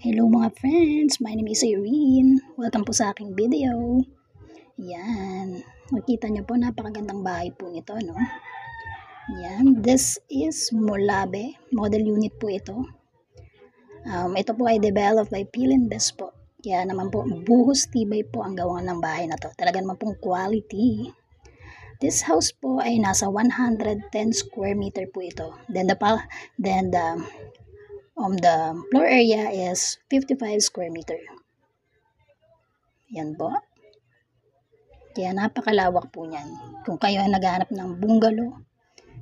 Hello mga friends, my name is Irene. Welcome po sa aking video. Yan, makita nyo po napakagandang bahay po nito, no? Yan, this is Molabe, model unit po ito. Ito po ay developed by Philinvest po. Kaya naman po, buhos tibay po ang gawa ng bahay na to. Talaga naman pong quality. This house po ay nasa 110 square meter po ito. Then the floor area is 55 square meter. Yan po. Kaya napakalawak po niyan. Kung kayo ay naghahanap ng bungalow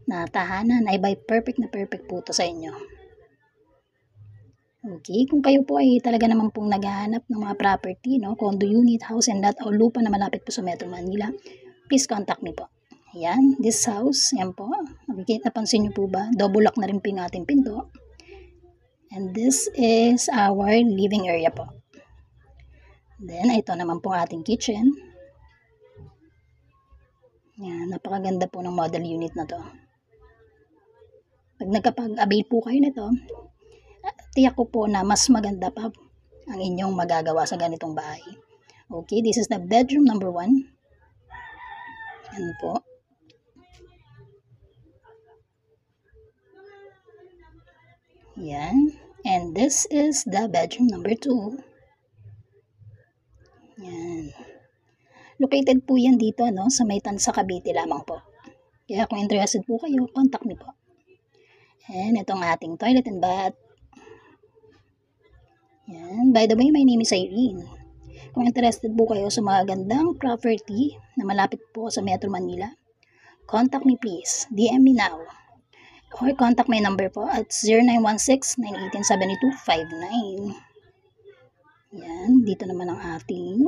na tahanan, ay by perfect na perfect po ito sa inyo. Okay, kung kayo po ay talaga naman pong naghahanap ng mga property, no, condo unit, house and lot o lupa na malapit po sa Metro Manila, please contact me po. Yan, this house, yan po. Napansin niyo po ba? Double lock na rin po yung ating pinto. And this is our living area po. Then, ito naman po ating kitchen. Yan, napakaganda po ng model unit na to. Pag nagkapag-avail po kayo nito, tiyak ko po na mas maganda pa ang inyong magagawa sa ganitong bahay. Okay, this is the bedroom number 1. Yan po. Yan. And this is the bedroom number 2. Yan. Located po yan dito, no, sa may Tansa, Cavite lamang po. Kaya kung interested po kayo, contact me po. And itong ating toilet and bath. Yan. By the way, my name is Irene. Kung interested po kayo sa mga gandang property na malapit po sa Metro Manila, contact me please. DM me now. Or contact my number po at 0916-918-7259. Yan. Dito naman ang ating